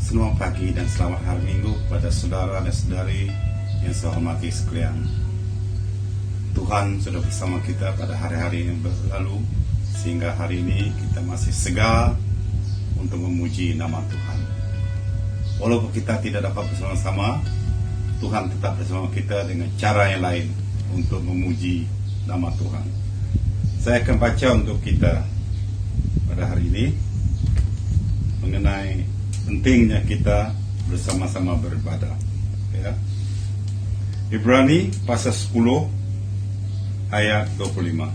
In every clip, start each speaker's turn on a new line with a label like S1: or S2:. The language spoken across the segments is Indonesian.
S1: Selamat pagi dan selamat hari Minggu kepada saudara dan saudari yang saya hormati sekalian. Tuhan sudah bersama kita pada hari-hari yang berlalu, sehingga hari ini kita masih segar untuk memuji nama Tuhan. Walaupun kita tidak dapat bersama-sama, Tuhan tetap bersama kita dengan cara yang lain untuk memuji nama Tuhan. Saya akan baca untuk kita pada hari ini mengenai pentingnya kita bersama-sama beribadah. Ya. Ibrani pasal 10 ayat 25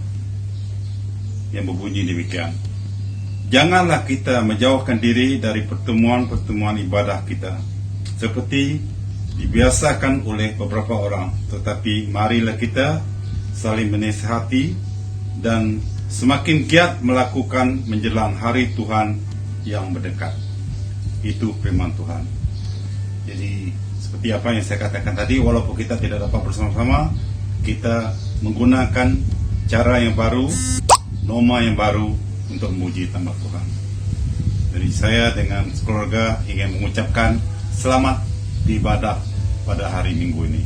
S1: yang berbunyi demikian. Janganlah kita menjauhkan diri dari pertemuan-pertemuan ibadah kita seperti dibiasakan oleh beberapa orang, tetapi marilah kita saling menasihati dan semakin giat melakukan menjelang hari Tuhan yang mendekat. Itu firman Tuhan. Jadi seperti apa yang saya katakan tadi, walaupun kita tidak dapat bersama-sama, kita menggunakan cara yang baru, norma yang baru untuk memuji nama Tuhan. Jadi saya dengan keluarga ingin mengucapkan selamat beribadah pada hari Minggu ini.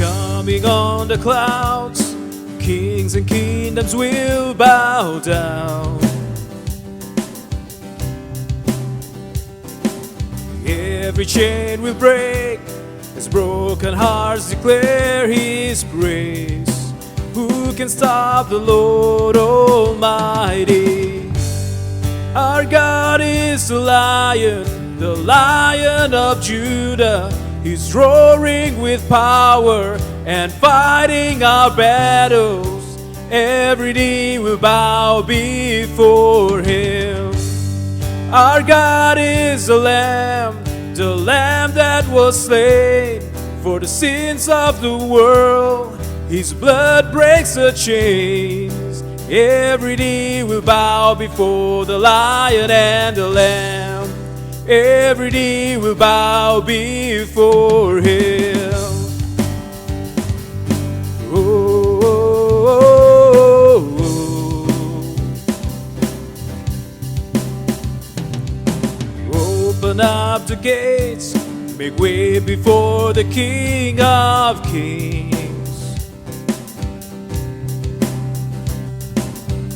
S2: Coming on the clouds, kings and kingdoms will bow down. Every chain will break as broken hearts declare His praise. Who can stop the Lord Almighty? Our God is the Lion of Judah. He's roaring with power and fighting our battles. Every knee will bow before Him. Our God is the Lamb that was slain for the sins of the world. His blood breaks the chains. Every knee will bow before the Lion and the Lamb. Every knee will bow before Him. Oh, oh, oh, oh. Open up the gates, make way before the King of Kings.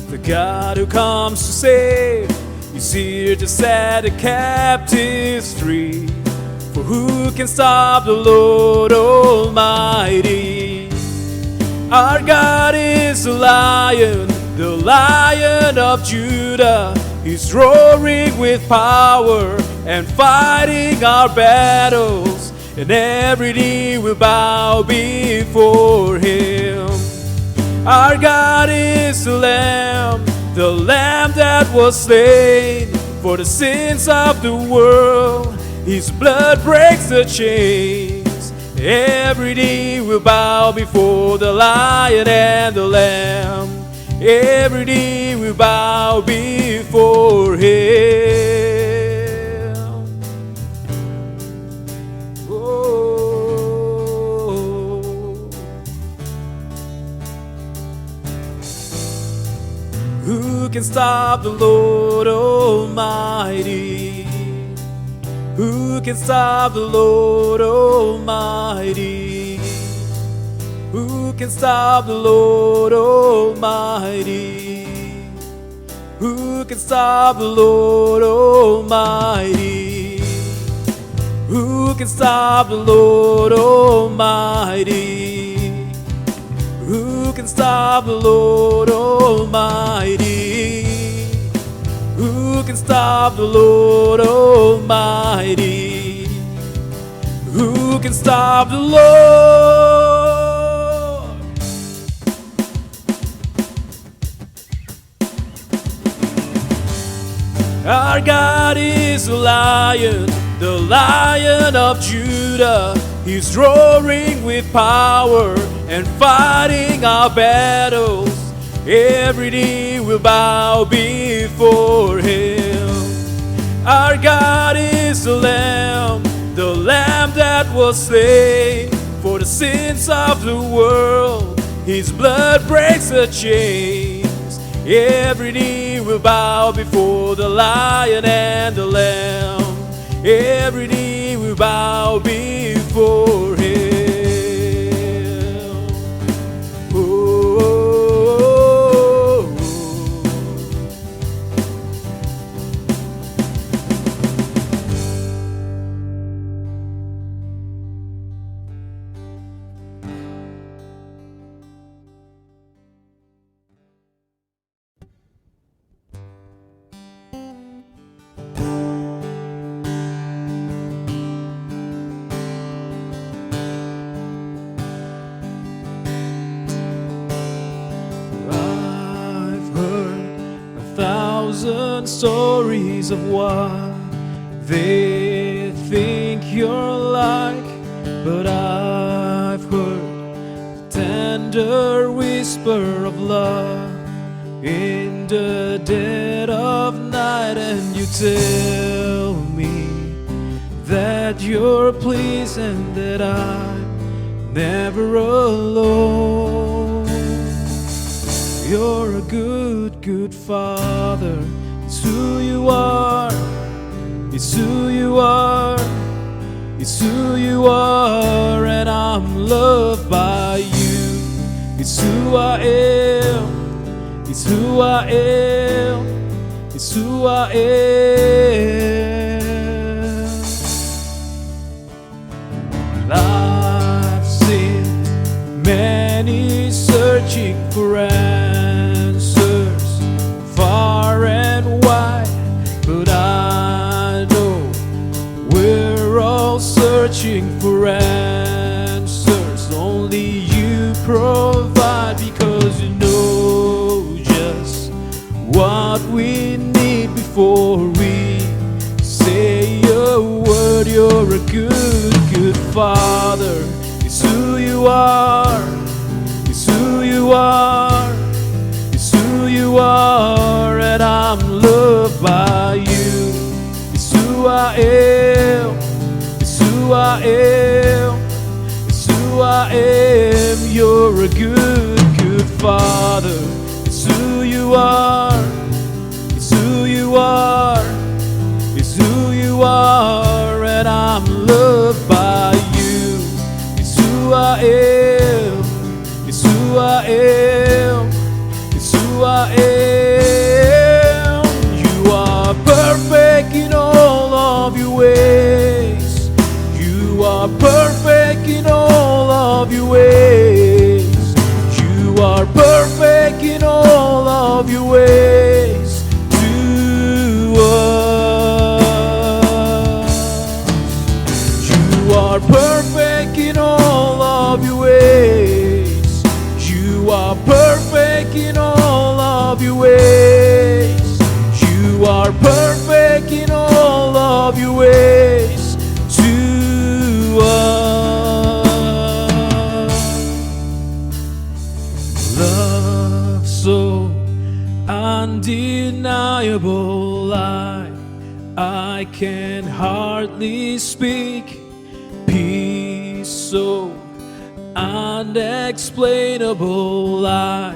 S2: The God who comes to save, He's here to set the captives free. For who can stop the Lord Almighty? Our God is the Lion of Judah. He's roaring with power and fighting our battles. And every knee will bow before Him. Our God is the Lamb that was slain for the sins of the world. His blood breaks the chains. Every knee will bow before the Lion and the Lamb. Every knee will bow before Him. Who can stop the Lord Almighty? Who can stop the Lord Almighty? Who can stop the Lord Almighty? Who can stop the Lord Almighty? Who can stop the Lord Almighty? Who can stop the Lord Almighty? Who can stop the Lord Almighty? Who can stop the Lord? Our God is a lion the Lion of Judah. He's roaring with power and fighting our battles. Every knee will bow before Him. Our God is the Lamb that was slain for the sins of the world. His blood breaks the chains. Every knee will bow before the Lion and the Lamb. Every knee will bow before Him. Stories of what they think you're like, but I've heard the tender whisper of love in the dead of night, and you tell me that you're pleased and that I'm never alone. You're a good, good Father. It's who you are, it's who you are, it's who you are, and I'm loved by you. It's who I am, it's who I am, it's who I am. I've seen many searching for answers far and wide, but I know we're all searching for answers. Only you provide, because you know just what we need before we say a word. You're a good, good Father. It's who you are, it's who you are, it's who you are, and I'm loved by you. It's who I am, it's who I am, it's who I am. You're a good, good Father. It's who you are, it's who you are, it's who you are, and I'm loved by you. It's who I am, it's who I am, it's who I am. You are perfect in all of your ways. You are perfect in all of your ways. You are perfect in all of your ways to us. You are perfect in all of your ways. You are perfect in all of your ways. You are perfect in all of your ways to us. Love so undeniable, I can hardly speak. Peace so unexplainable, I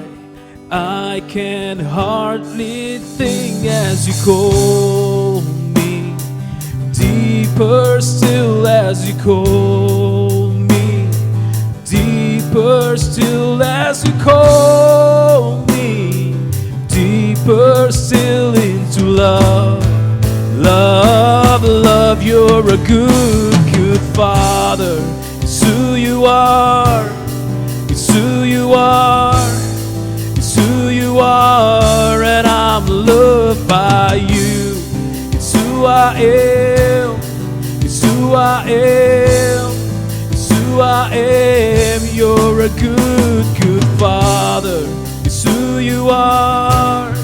S2: can hardly think as you call me. Deeper still as you call me. Deeper still as you call me. Deeper still into love. Love, love, you're a good, good Father. It's who you are, it's who you are, it's who you are, and I'm loved by you. It's who I am, it's who I am, it's who I am. You're a good, good Father. It's who you are,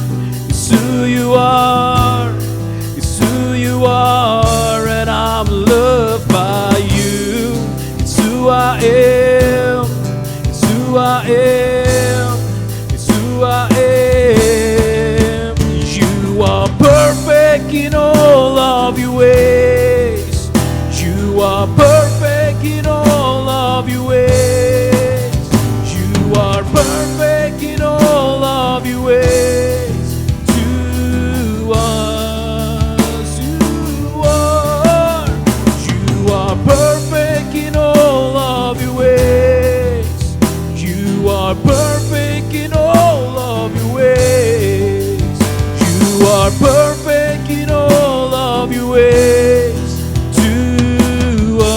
S2: it's who you are, it's who you are, and I'm in all of your ways. You are perfect in all of your ways. You are perfect in all of your ways. To us, you are perfect in all of your ways. You are perfect in all of your ways. You are perfect in all of your ways to us.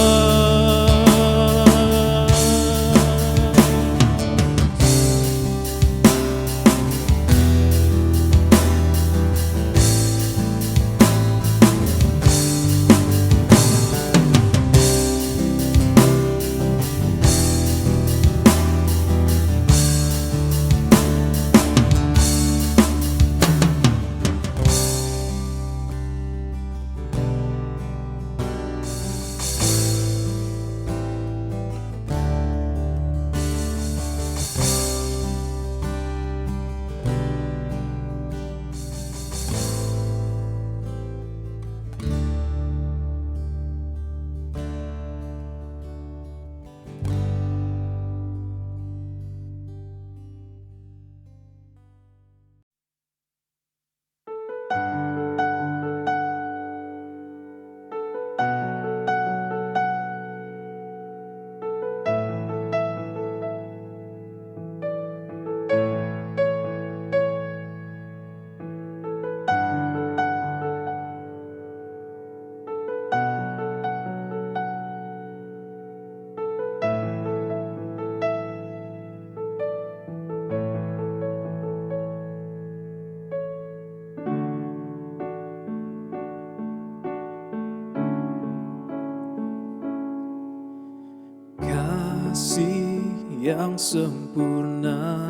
S2: Kasih yang sempurna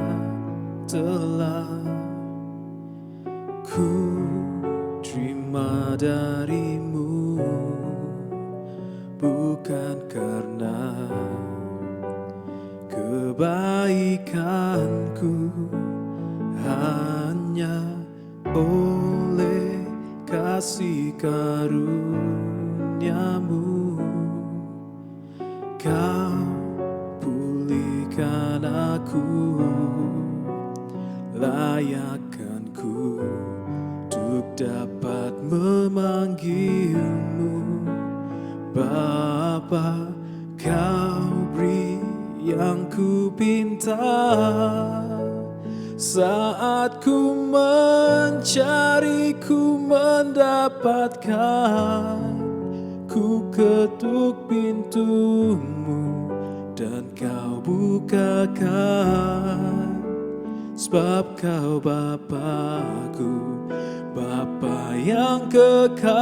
S2: telah ku terima darimu, bukan karena kebaikanku, hanya oleh kasih karuniamu. Kau pulihkan aku, layakkanku untuk dapat memanggilmu Bapa. Kau beri yang ku pinta, saat ku mencari, ku mendapatkan. Ku ketuk pintumu dan kau bukakan, sebab kau Bapa-Ku, Bapa yang kekal.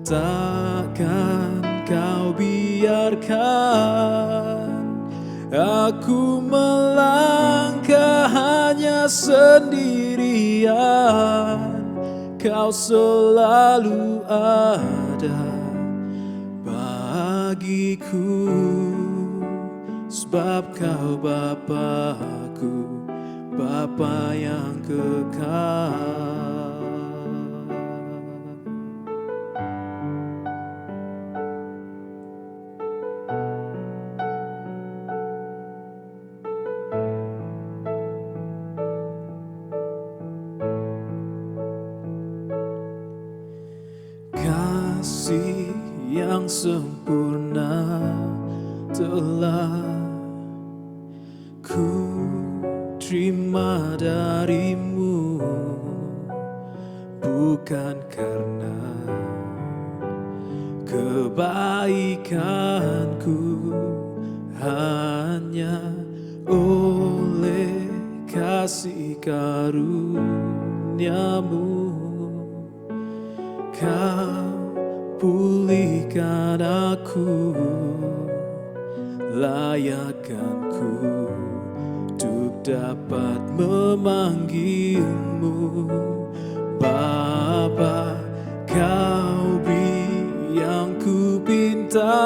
S2: Takkan kau biarkan aku melangkah hanya sendirian. Kau selalu ada bagiku, sebab kau Bapa-Ku, Bapa yang kekal. Kasih yang sempurna telah ku terima darimu, bukan karena kebaikanku, hanya oleh kasih karuniamu. Kau pulihkan aku, layakkanku untuk dapat memanggilmu Bapa. Kau beri yang ku pinta,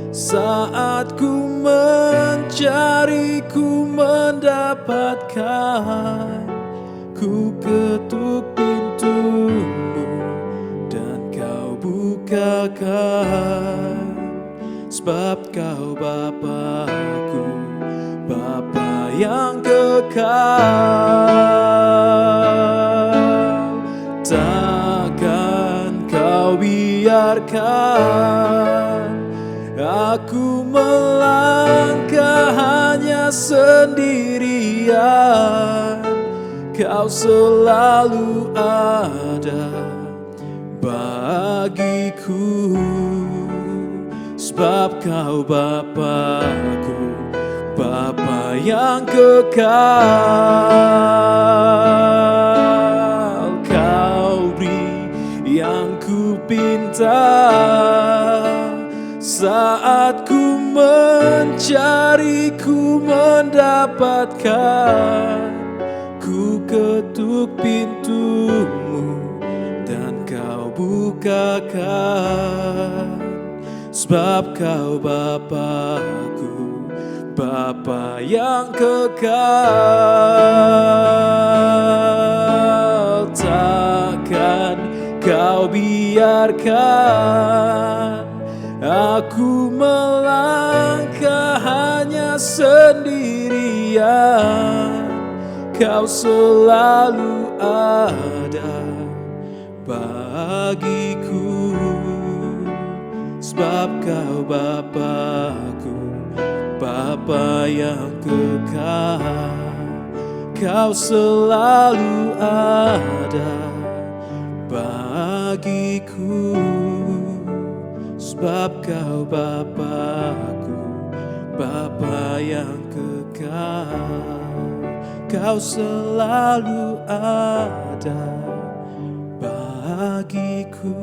S2: saat ku mencari, ku mendapatkan. ketuk pintumu dan kau bukakan, sebab kau Bapa-Ku, Bapa yang kekal. Takkan kau biarkan aku melangkah hanya sendirian. Kau selalu ada bagiku, sebab kau Bapa-Ku, Bapa yang kekal. Kau beri yang ku pinta saat ku mencari, ku mendapatkan. Ku ketuk pintumu dan kau bukakan, sebab kau Bapa-Ku, Bapa yang kekal. Takkan kau biarkan aku melangkah hanya sendirian. Kau selalu ada bagiku, sebab kau Bapa-Ku, Bapa yang kekal. Kau selalu ada bagiku, sebab kau Bapa-Ku, Bapa yang kekal. Kau selalu ada bagiku,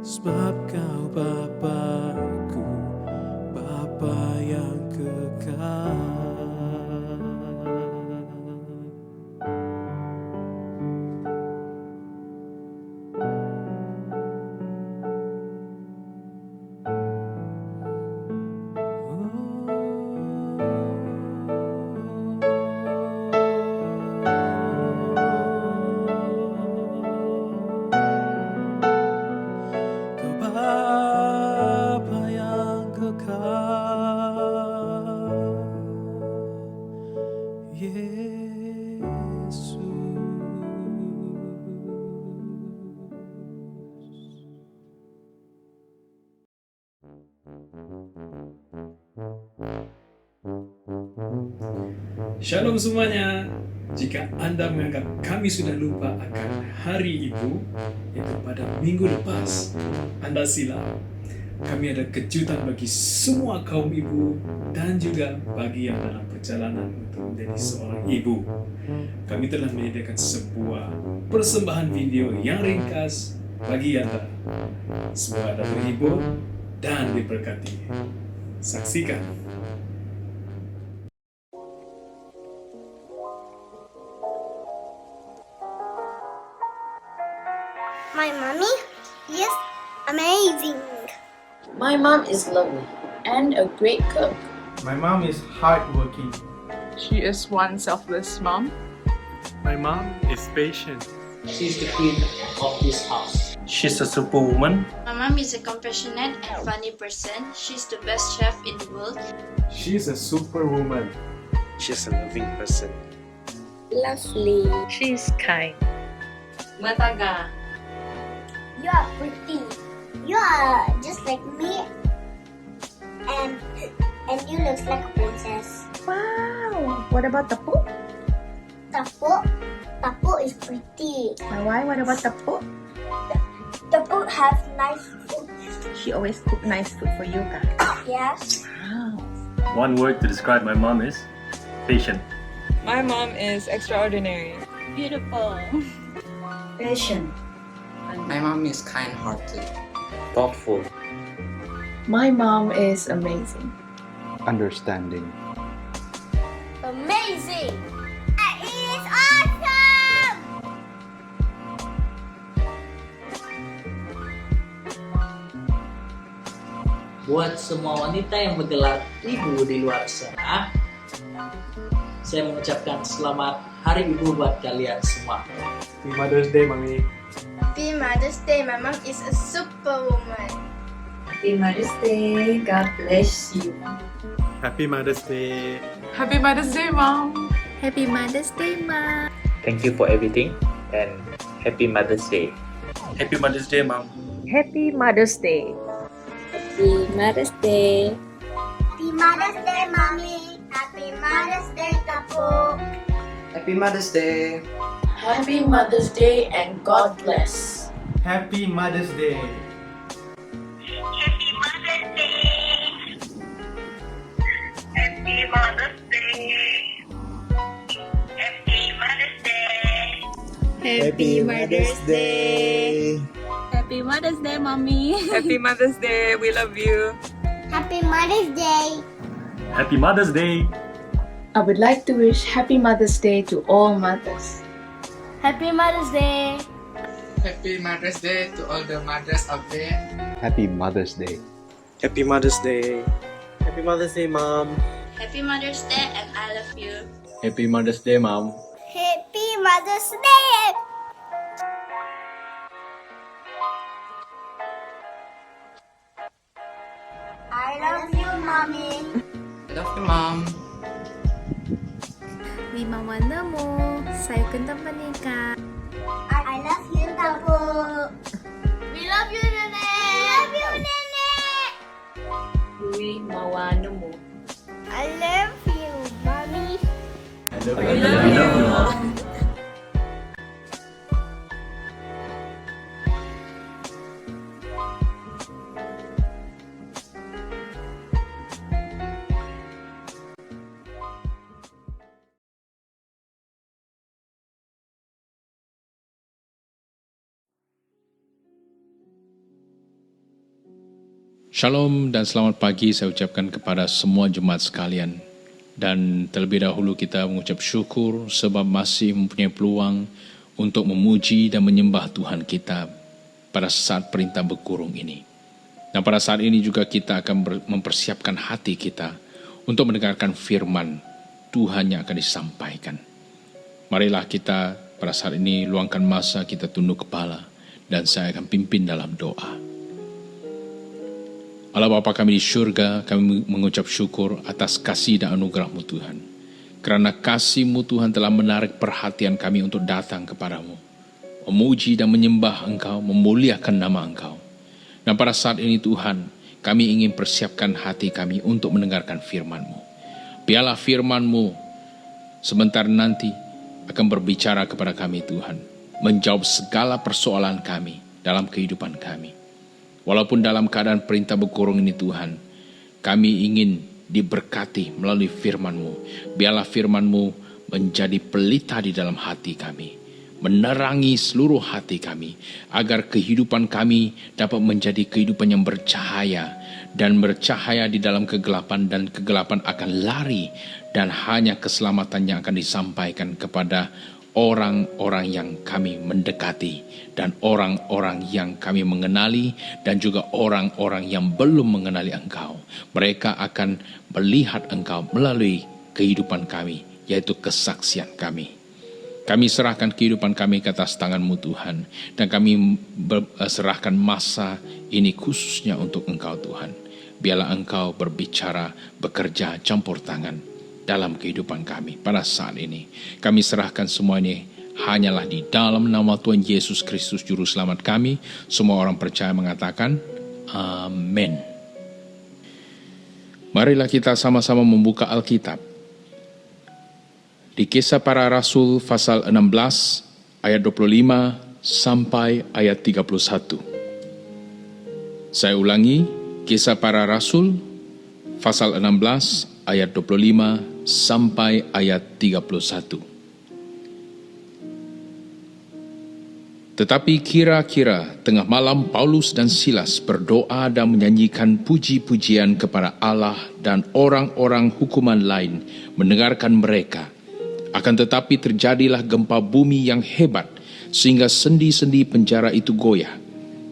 S2: sebab kau Bapa-Ku, Bapa yang kekal. Bapa yang kekal, Yesus.
S3: Shalom semuanya. Jika Anda menganggap kami sudah lupa akan Hari Ibu, yaitu pada minggu lepas, Anda silap. Kami ada kejutan bagi semua kaum ibu dan juga bagi yang dalam perjalanan untuk menjadi seorang ibu. Kami telah menyediakan sebuah persembahan video yang ringkas bagi Anda. Semoga Anda terhibur dan diberkati. Saksikan.
S4: My mommy is amazing.
S5: My mom is lovely and a great cook.
S6: My mom is hardworking.
S7: She is one selfless mom.
S8: My mom is patient.
S9: She's the queen of this house.
S8: She's a superwoman.
S10: My mom is a compassionate and funny person. She's the best chef in the world.
S6: She's a superwoman.
S8: She's a loving person.
S5: Lovely.
S7: She's kind.
S5: Mataga.
S4: You are pretty. You are just like me, and you look like a princess.
S7: Wow. What about Tapu?
S4: Tapu is pretty.
S7: Why? What about Tapu?
S4: Tapu has nice food.
S7: She always cook nice food for you, ka?
S4: Yes.
S7: Wow.
S8: One word to describe my mom is patient.
S11: My mom is extraordinary.
S5: Beautiful.
S4: Patient.
S9: My mom is kind-hearted.
S8: Thoughtful.
S7: My mom is amazing.
S12: Understanding.
S4: Amazing. That is awesome.
S9: Buat semua wanita yang bergelar ibu di luar sana, saya mengucapkan selamat Hari Ibu buat kalian semua.
S6: Happy Mother's Day, Mommy.
S10: Happy Mother's Day. My mom is a superwoman.
S5: Happy Mother's Day. God bless you.
S6: Happy Mother's Day.
S11: Happy Mother's Day, Mom.
S7: Happy Mother's Day, Ma.
S8: Thank you for everything and Happy Mother's Day. Happy Mother's Day, Mom.
S7: Happy Mother's Day.
S5: Happy Mother's Day.
S4: Happy Mother's Day, Mommy. Happy Mother's Day, Tapo.
S9: Happy Mother's Day.
S5: Happy Mother's Day and God bless.
S6: Happy Mother's Day.
S4: Happy Mother's Day. Happy Mother's Day. Happy Mother's Day.
S10: Happy Mother's Day.
S11: Happy Mother's Day, Mommy. Happy Mother's Day. We love you.
S4: Happy Mother's Day.
S8: Happy Mother's Day.
S7: I would like to wish Happy Mother's Day to all mothers.
S4: Happy Mother's Day.
S9: Happy Mother's Day to all the mothers out there.
S12: Happy Mother's Day.
S8: Happy Mother's Day. Happy Mother's Day, Mom.
S10: Happy Mother's Day and I love you.
S8: Happy Mother's Day, Mom.
S4: Happy Mother's Day. I love you, Mommy.
S9: I love you, Mom.
S7: Di mana mo? Saya kentang menikah.
S4: I love you, Tapo. We love you, Nenek. We love you, Nenek.
S5: Uy, mawano mo.
S4: I love you, Mommy.
S8: We love you, Mom.
S13: Shalom dan selamat pagi saya ucapkan kepada semua jemaat sekalian. Dan terlebih dahulu kita mengucap syukur sebab masih mempunyai peluang untuk memuji dan menyembah Tuhan kita pada saat perintah berkurung ini. Dan pada saat ini juga kita akan mempersiapkan hati kita untuk mendengarkan firman Tuhan yang akan disampaikan. Marilah kita pada saat ini luangkan masa kita tunduk kepala dan saya akan pimpin dalam doa. Allah Bapa kami di syurga, kami mengucap syukur atas kasih dan anugerah-Mu Tuhan. Kerana kasih-Mu Tuhan telah menarik perhatian kami untuk datang kepadamu, memuji dan menyembah Engkau, memuliakan nama Engkau. Dan pada saat ini Tuhan, kami ingin persiapkan hati kami untuk mendengarkan firman-Mu. Biarlah firman-Mu sebentar nanti akan berbicara kepada kami Tuhan, menjawab segala persoalan kami dalam kehidupan kami. Walaupun dalam keadaan perintah berkurung ini Tuhan, kami ingin diberkati melalui firman-Mu. Biarlah firman-Mu menjadi pelita di dalam hati kami, menerangi seluruh hati kami, agar kehidupan kami dapat menjadi kehidupan yang bercahaya, dan bercahaya di dalam kegelapan, dan kegelapan akan lari, dan hanya keselamatan yang akan disampaikan kepada orang-orang yang kami mendekati, dan orang-orang yang kami mengenali, dan juga orang-orang yang belum mengenali Engkau. Mereka akan melihat Engkau melalui kehidupan kami, yaitu kesaksian kami. Kami serahkan kehidupan kami ke atas tangan-Mu Tuhan, dan kami serahkan masa ini khususnya untuk Engkau Tuhan. Biarlah Engkau berbicara, bekerja, campur tangan dalam kehidupan kami pada saat ini. Kami serahkan semua ini hanyalah di dalam nama Tuhan Yesus Kristus Juru Selamat kami. Semua orang percaya mengatakan amin. Marilah kita sama-sama membuka Alkitab di Kisah Para Rasul pasal 16 ayat 25 sampai ayat 31. Saya ulangi, Kisah Para Rasul pasal 16 ayat 25 sampai ayat 31. Tetapi kira-kira tengah malam Paulus dan Silas berdoa dan menyanyikan puji-pujian kepada Allah, dan orang-orang hukuman lain mendengarkan mereka. Akan tetapi terjadilah gempa bumi yang hebat, sehingga sendi-sendi penjara itu goyah.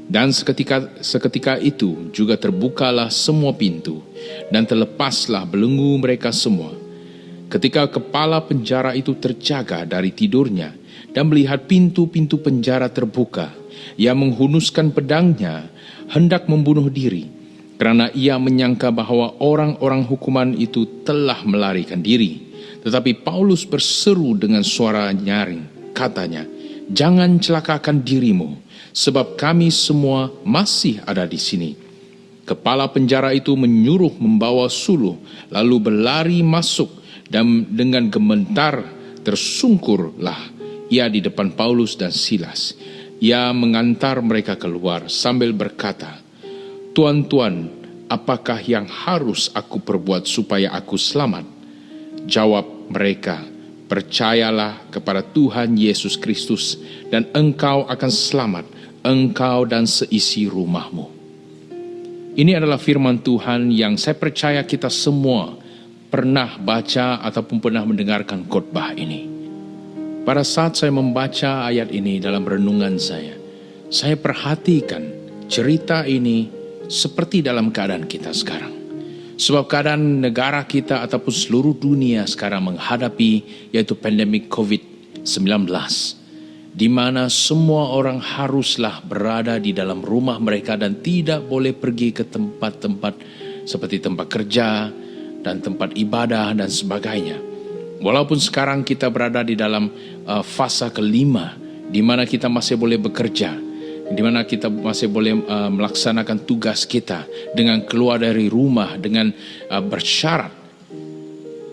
S13: Dan seketika itu juga terbukalah semua pintu, dan terlepaslah belenggu mereka semua. Ketika kepala penjara itu terjaga dari tidurnya dan melihat pintu-pintu penjara terbuka, ia menghunuskan pedangnya hendak membunuh diri, kerana ia menyangka bahwa orang-orang hukuman itu telah melarikan diri. Tetapi Paulus berseru dengan suara nyaring, katanya, "Jangan celakakan dirimu, sebab kami semua masih ada di sini." Kepala penjara itu menyuruh membawa suluh, lalu berlari masuk, dan dengan gemetar tersungkurlah ia di depan Paulus dan Silas. Ia mengantar mereka keluar sambil berkata, "Tuan-tuan, apakah yang harus aku perbuat supaya aku selamat?" Jawab mereka, "Percayalah kepada Tuhan Yesus Kristus dan engkau akan selamat, engkau dan seisi rumahmu." Ini adalah firman Tuhan yang saya percaya kita semua pernah baca ataupun pernah mendengarkan khotbah ini. Pada saat saya membaca ayat ini dalam renungan saya perhatikan cerita ini seperti dalam keadaan kita sekarang. Sebab keadaan negara kita ataupun seluruh dunia sekarang menghadapi yaitu pandemik COVID-19, di mana semua orang haruslah berada di dalam rumah mereka dan tidak boleh pergi ke tempat-tempat seperti tempat kerja dan tempat ibadah dan sebagainya. Walaupun sekarang kita berada di dalam fasa kelima, di mana kita masih boleh bekerja, di mana kita masih boleh melaksanakan tugas kita dengan keluar dari rumah dengan bersyarat.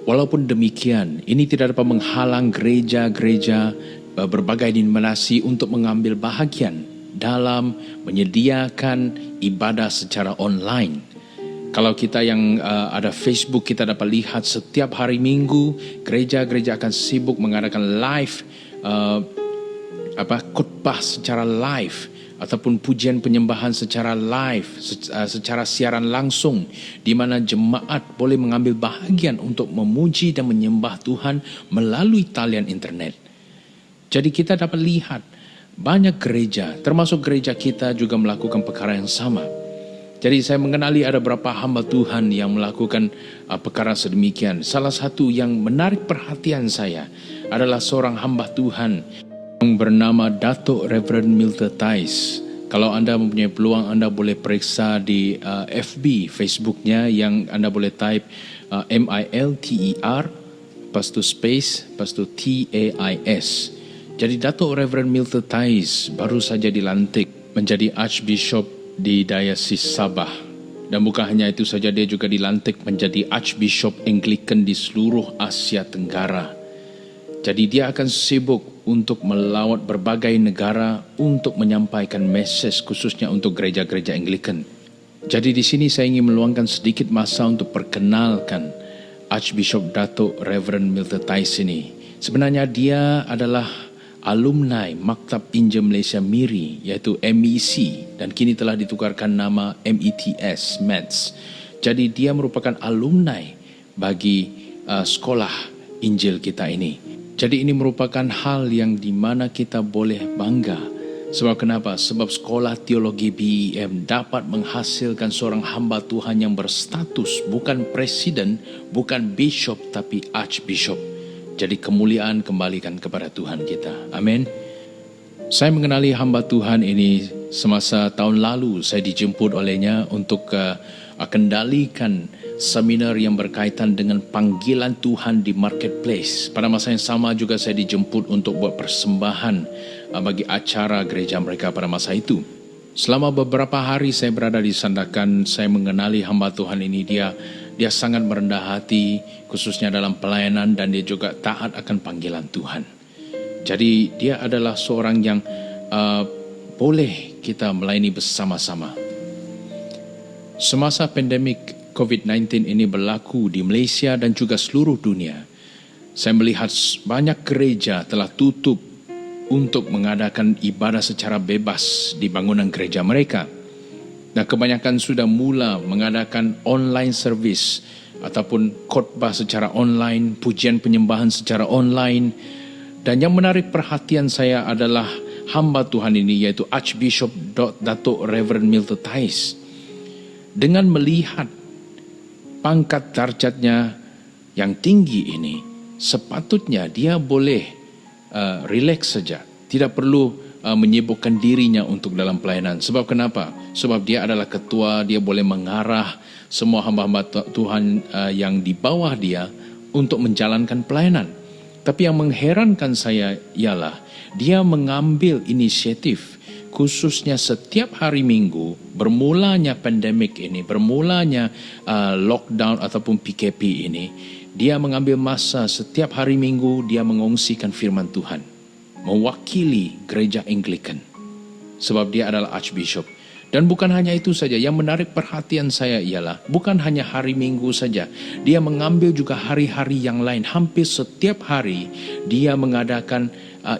S13: Walaupun demikian, ini tidak dapat menghalang gereja-gereja berbagai denominasi untuk mengambil bahagian dalam menyediakan ibadah secara online. Kalau kita yang ada Facebook, kita dapat lihat setiap hari Minggu gereja-gereja akan sibuk mengadakan live khotbah secara live ataupun pujian penyembahan secara live, secara siaran langsung, di mana jemaat boleh mengambil bahagian untuk memuji dan menyembah Tuhan melalui talian internet. Jadi kita dapat lihat banyak gereja, termasuk gereja kita juga melakukan perkara yang sama. Jadi saya mengenali ada beberapa hamba Tuhan yang melakukan perkara sedemikian. Salah satu yang menarik perhatian saya adalah seorang hamba Tuhan yang bernama Datuk Reverend Milter Thais. Kalau anda mempunyai peluang, anda boleh periksa di FB, Facebooknya, yang anda boleh type MILTER, lepas tu space, lepas tu TAIS. Jadi Datuk Reverend Milter Thais baru saja dilantik menjadi Archbishop di Diocese Sabah. Dan bukan hanya itu saja, dia juga dilantik menjadi Archbishop Anglican di seluruh Asia Tenggara. Jadi dia akan sibuk untuk melawat berbagai negara untuk menyampaikan mesej khususnya untuk gereja-gereja Anglican. Jadi di sini saya ingin meluangkan sedikit masa untuk perkenalkan Archbishop Datuk Reverend Milter Thais ini. Sebenarnya dia adalah alumni Maktab Injil Malaysia Miri, iaitu MEC, dan kini telah ditukarkan nama METS, METS. Jadi dia merupakan alumni bagi sekolah Injil kita ini. Jadi ini merupakan hal yang di mana kita boleh bangga. Sebab kenapa? Sebab sekolah teologi BEM dapat menghasilkan seorang hamba Tuhan yang berstatus bukan presiden, bukan bishop, tapi archbishop. Jadi kemuliaan kembalikan kepada Tuhan kita. Amin. Saya mengenali hamba Tuhan ini semasa tahun lalu. Saya dijemput olehnya untuk kendalikan seminar yang berkaitan dengan panggilan Tuhan di marketplace. Pada masa yang sama juga saya dijemput untuk buat persembahan bagi acara gereja mereka pada masa itu. Selama beberapa hari saya berada di Sandakan, saya mengenali hamba Tuhan ini. Dia sangat merendah hati, khususnya dalam pelayanan, dan dia juga taat akan panggilan Tuhan. Jadi dia adalah seorang yang boleh kita melayani bersama-sama. Semasa pandemik COVID-19 ini berlaku di Malaysia dan juga seluruh dunia, saya melihat banyak gereja telah tutup untuk mengadakan ibadah secara bebas di bangunan gereja mereka. Dan kebanyakan sudah mula mengadakan online service ataupun khotbah secara online, pujian penyembahan secara online. Dan yang menarik perhatian saya adalah hamba Tuhan ini, yaitu Archbishop Datuk Reverend Milter Thais. Dengan melihat pangkat darjatnya yang tinggi ini, sepatutnya dia boleh relax saja. Tidak perlu menyibukkan dirinya untuk dalam pelayanan. Sebab kenapa? Sebab dia adalah ketua, dia boleh mengarah semua hamba-hamba Tuhan yang di bawah dia untuk menjalankan pelayanan. Tapi yang mengherankan saya ialah dia mengambil inisiatif, khususnya setiap hari Minggu, bermulanya pandemik ini, bermulanya lockdown ataupun PKP ini, dia mengambil masa setiap hari Minggu dia mengongsikan firman Tuhan, mewakili gereja Anglican, sebab dia adalah Archbishop. Dan bukan hanya itu saja, yang menarik perhatian saya ialah bukan hanya hari Minggu saja, dia mengambil juga hari-hari yang lain. Hampir setiap hari dia mengadakan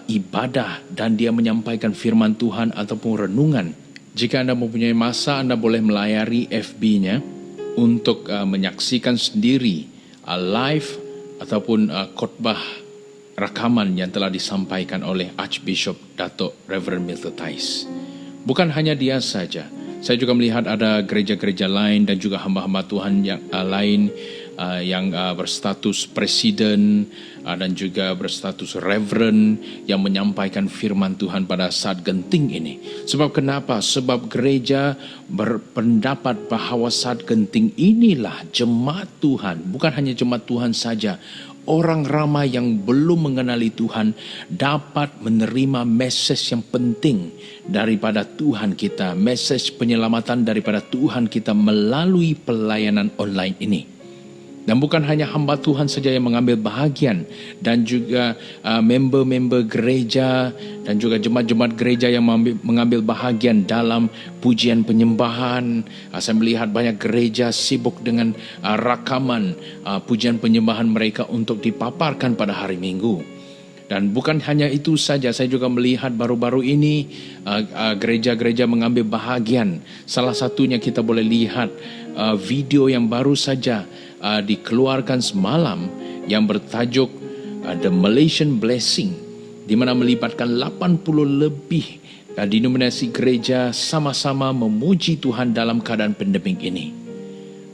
S13: ibadah dan dia menyampaikan firman Tuhan ataupun renungan. Jika Anda mempunyai masa, Anda boleh melayari FB-nya untuk menyaksikan sendiri live ataupun khotbah rakaman yang telah disampaikan oleh Archbishop Datuk Reverend Milton Thais. Bukan hanya dia saja, saya juga melihat ada gereja-gereja lain dan juga hamba-hamba Tuhan yang lain yang berstatus presiden dan juga berstatus reverend yang menyampaikan firman Tuhan pada saat genting ini. Sebab kenapa? Sebab gereja berpendapat bahawa saat genting inilah jemaat Tuhan, bukan hanya jemaat Tuhan saja, orang ramai yang belum mengenali Tuhan dapat menerima mesej yang penting daripada Tuhan kita, mesej penyelamatan daripada Tuhan kita melalui pelayanan online ini. Dan bukan hanya hamba Tuhan saja yang mengambil bahagian, dan juga member-member gereja dan juga jemaat-jemaat gereja yang mengambil bahagian dalam pujian penyembahan. Saya melihat banyak gereja sibuk dengan rakaman pujian penyembahan mereka untuk dipaparkan pada hari Minggu. Dan bukan hanya itu saja, saya juga melihat baru-baru ini gereja-gereja mengambil bahagian. Salah satunya kita boleh lihat video yang baru saja dikeluarkan semalam yang bertajuk The Malaysian Blessing, di mana melibatkan 80 lebih denominasi gereja sama-sama memuji Tuhan dalam keadaan pandemik ini.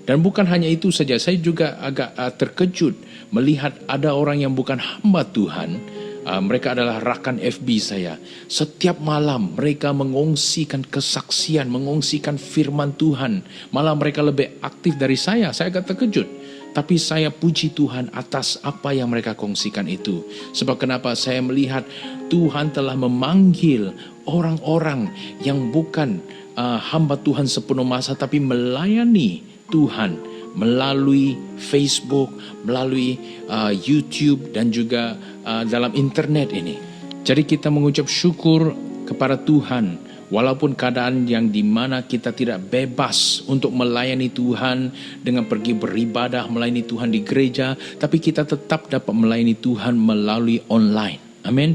S13: Dan bukan hanya itu saja, saya juga agak terkejut melihat ada orang yang bukan hamba Tuhan. Mereka adalah rakan FB saya. Setiap malam mereka mengongsikan kesaksian, mengongsikan firman Tuhan. Malah mereka lebih aktif dari saya. Saya agak terkejut. Tapi saya puji Tuhan atas apa yang mereka kongsikan itu. Sebab kenapa? Saya melihat Tuhan telah memanggil orang-orang yang bukan hamba Tuhan sepenuh masa, tapi melayani Tuhan melalui Facebook, melalui YouTube dan juga dalam internet ini. Jadi kita mengucap syukur kepada Tuhan, walaupun keadaan yang di mana kita tidak bebas untuk melayani Tuhan dengan pergi beribadah, melayani Tuhan di gereja, tapi kita tetap dapat melayani Tuhan melalui online. Amin.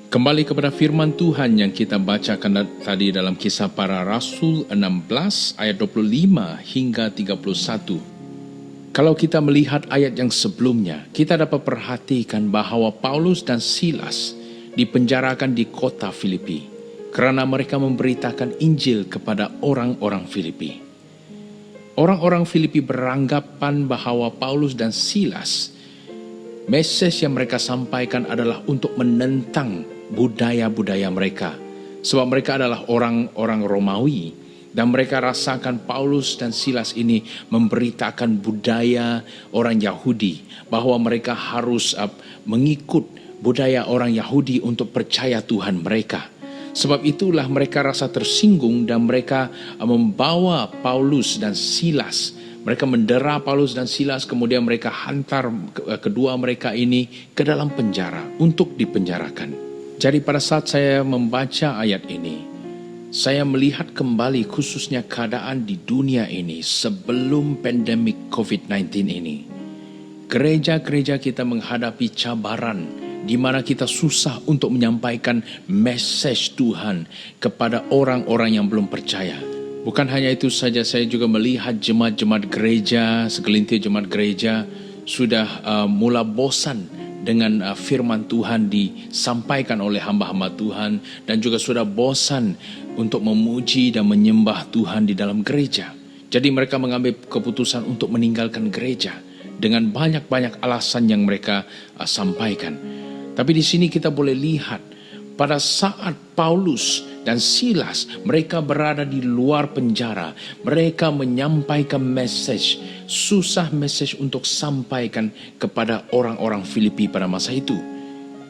S13: Kembali kepada firman Tuhan yang kita bacakan tadi dalam Kisah Para Rasul 16 ayat 25 hingga 31. Kalau kita melihat ayat yang sebelumnya, kita dapat perhatikan bahawa Paulus dan Silas dipenjarakan di kota Filipi kerana mereka memberitakan Injil kepada orang-orang Filipi. Orang-orang Filipi beranggapan bahawa Paulus dan Silas, mesej yang mereka sampaikan adalah untuk menentang budaya-budaya mereka. Sebab mereka adalah orang-orang Romawi dan mereka rasakan Paulus dan Silas ini memberitakan budaya orang Yahudi, bahawa mereka harus mengikut budaya orang Yahudi untuk percaya Tuhan mereka. Sebab itulah mereka rasa tersinggung dan mereka membawa Paulus dan Silas. Mereka mendera Paulus dan Silas, kemudian mereka hantar kedua mereka ini ke dalam penjara untuk dipenjarakan. Jadi pada saat saya membaca ayat ini, saya melihat kembali khususnya keadaan di dunia ini sebelum pandemik COVID-19 ini. Gereja-gereja kita menghadapi cabaran di mana kita susah untuk menyampaikan mesej Tuhan kepada orang-orang yang belum percaya. Bukan hanya itu saja, saya juga melihat jemaat-jemaat gereja, segelintir jemaat gereja sudah mula bosan dengan firman Tuhan disampaikan oleh hamba-hamba Tuhan, dan juga sudah bosan untuk memuji dan menyembah Tuhan di dalam gereja. Jadi mereka mengambil keputusan untuk meninggalkan gereja. dengan banyak-banyak alasan yang mereka sampaikan. Tapi di sini kita boleh lihat pada saat Paulus dan Silas mereka berada di luar penjara, mereka menyampaikan message, susah message untuk sampaikan kepada orang-orang Filipi pada masa itu.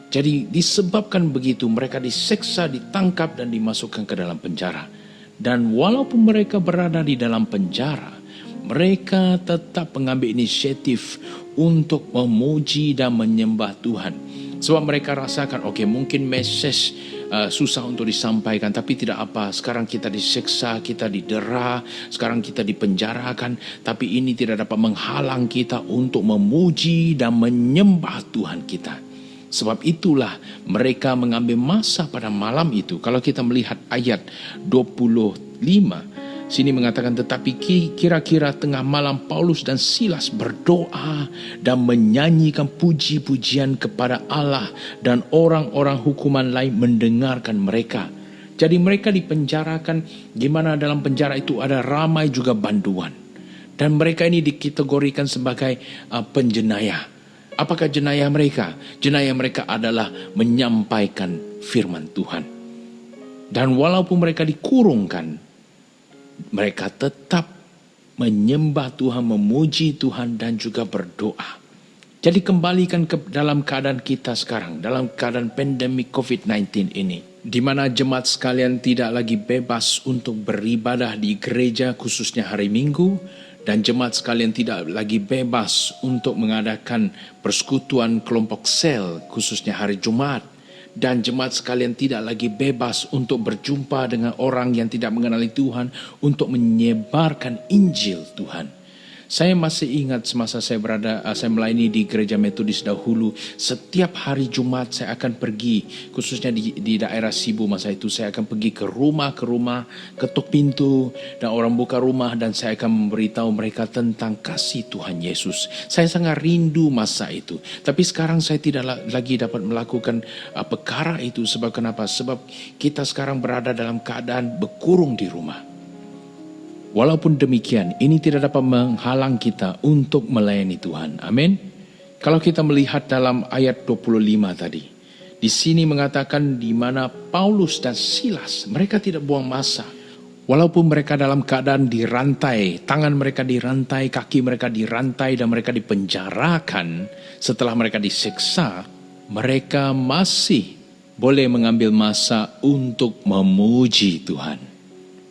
S13: Jadi disebabkan begitu mereka diseksa, ditangkap dan dimasukkan ke dalam penjara. Dan walaupun mereka berada di dalam penjara, mereka tetap mengambil inisiatif untuk memuji dan menyembah Tuhan. Sebab mereka rasakan, mungkin message susah untuk disampaikan, tapi tidak apa. Sekarang kita diseksa, kita didera, sekarang kita dipenjarakan, tapi ini tidak dapat menghalang kita untuk memuji dan menyembah Tuhan kita. Sebab itulah mereka mengambil masa pada malam itu. Kalau kita melihat ayat 25, sini mengatakan, tetapi kira-kira tengah malam Paulus dan Silas berdoa dan menyanyikan puji-pujian kepada Allah, dan orang-orang hukuman lain mendengarkan mereka. Jadi mereka dipenjarakan, di mana dalam penjara itu ada ramai juga banduan. Dan mereka ini dikategorikan sebagai penjenayah. Apakah jenayah mereka? Jenayah mereka adalah menyampaikan firman Tuhan. Dan walaupun mereka dikurungkan, mereka tetap menyembah Tuhan, memuji Tuhan dan juga berdoa. Jadi kembalikan ke dalam keadaan kita sekarang, dalam keadaan pandemik COVID-19 ini, di mana jemaat sekalian tidak lagi bebas untuk beribadah di gereja khususnya hari Minggu, dan jemaat sekalian tidak lagi bebas untuk mengadakan persekutuan kelompok sel khususnya hari Jumat. Dan jemaat sekalian tidak lagi bebas untuk berjumpa dengan orang yang tidak mengenali Tuhan untuk menyebarkan Injil Tuhan. Saya masih ingat semasa saya melayani di gereja Metodis dahulu, setiap hari Jumat saya akan pergi, khususnya di daerah Sibu masa itu, saya akan pergi ke rumah, ketuk pintu, dan orang buka rumah dan saya akan memberitahu mereka tentang kasih Tuhan Yesus. Saya sangat rindu masa itu. Tapi sekarang saya tidak lagi dapat melakukan perkara itu. Sebab kenapa? Sebab kita sekarang berada dalam keadaan berkurung di rumah. Walaupun demikian, ini tidak dapat menghalang kita untuk melayani Tuhan. Amin. Kalau kita melihat dalam ayat 25 tadi, di sini mengatakan di mana Paulus dan Silas, mereka tidak buang masa. Walaupun mereka dalam keadaan dirantai, tangan mereka dirantai, kaki mereka dirantai dan mereka dipenjarakan, setelah mereka disiksa, mereka masih boleh mengambil masa untuk memuji Tuhan.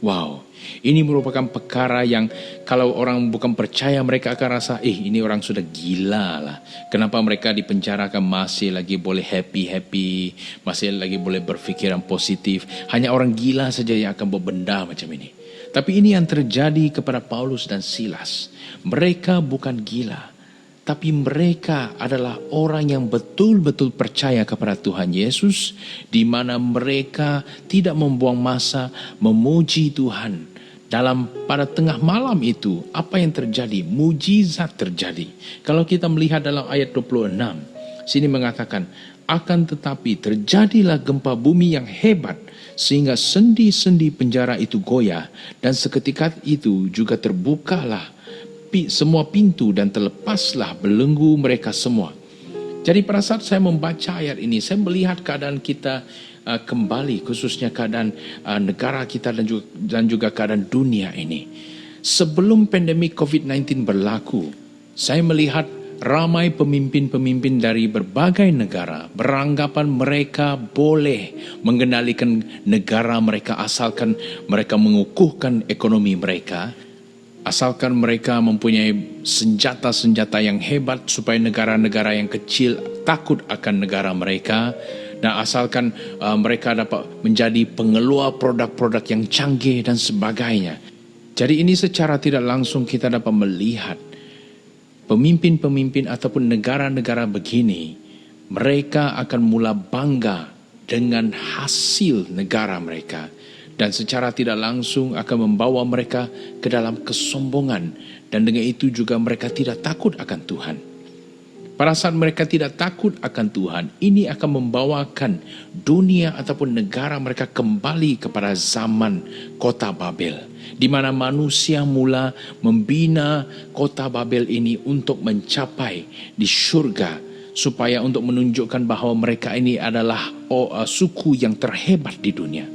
S13: Wow. Ini merupakan perkara yang kalau orang bukan percaya, mereka akan rasa, ini orang sudah gila lah. Kenapa mereka dipenjarakan masih lagi boleh happy, masih lagi boleh berfikiran positif. Hanya orang gila saja yang akan berbenda macam ini. Tapi ini yang terjadi kepada Paulus dan Silas. Mereka bukan gila, tapi mereka adalah orang yang betul-betul percaya kepada Tuhan Yesus, di mana mereka tidak membuang masa memuji Tuhan. Pada tengah malam itu, apa yang terjadi? Mujizat terjadi. Kalau kita melihat dalam ayat 26, sini mengatakan, akan tetapi terjadilah gempa bumi yang hebat, sehingga sendi-sendi penjara itu goyah, dan seketika itu juga terbukalah semua pintu dan terlepaslah belenggu mereka semua. Jadi pada saat saya membaca ayat ini, saya melihat keadaan kita kembali, khususnya keadaan negara kita dan juga keadaan dunia ini. Sebelum pandemik COVID-19 berlaku, saya melihat ramai pemimpin-pemimpin dari berbagai negara beranggapan mereka boleh mengendalikan negara mereka asalkan mereka mengukuhkan ekonomi mereka, asalkan mereka mempunyai senjata-senjata yang hebat supaya negara-negara yang kecil takut akan negara mereka, dan asalkan mereka dapat menjadi pengeluar produk-produk yang canggih dan sebagainya. Jadi ini secara tidak langsung kita dapat melihat pemimpin-pemimpin ataupun negara-negara begini, mereka akan mula bangga dengan hasil negara mereka. Dan secara tidak langsung akan membawa mereka ke dalam kesombongan. Dan dengan itu juga mereka tidak takut akan Tuhan. Pada saat mereka tidak takut akan Tuhan, ini akan membawakan dunia ataupun negara mereka kembali kepada zaman kota Babel. di mana manusia mula membina kota Babel ini untuk mencapai di surga, supaya untuk menunjukkan bahawa mereka ini adalah suku yang terhebat di dunia.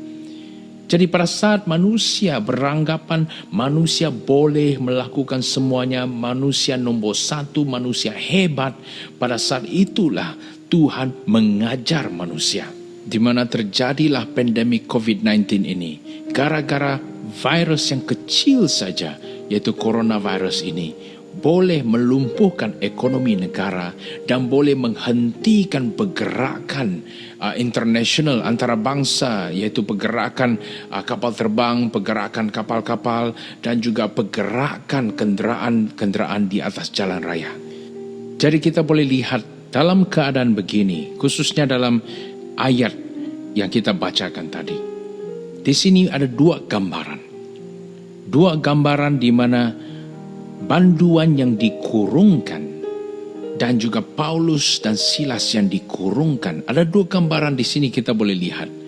S13: Jadi pada saat manusia beranggapan manusia boleh melakukan semuanya, manusia nombor satu, manusia hebat, pada saat itulah Tuhan mengajar manusia. Di mana terjadilah pandemik COVID-19 ini, gara-gara virus yang kecil saja, yaitu coronavirus ini, boleh melumpuhkan ekonomi negara dan boleh menghentikan pergerakan internasional antarabangsa, iaitu pergerakan kapal terbang, pergerakan kapal-kapal dan juga pergerakan kenderaan di atas jalan raya. Jadi kita boleh lihat dalam keadaan begini, khususnya dalam ayat yang kita bacakan tadi. Di sini ada dua gambaran. Dua gambaran di mana banduan yang dikurungkan dan juga Paulus dan Silas yang dikurungkan. Ada dua gambaran di sini kita boleh lihat.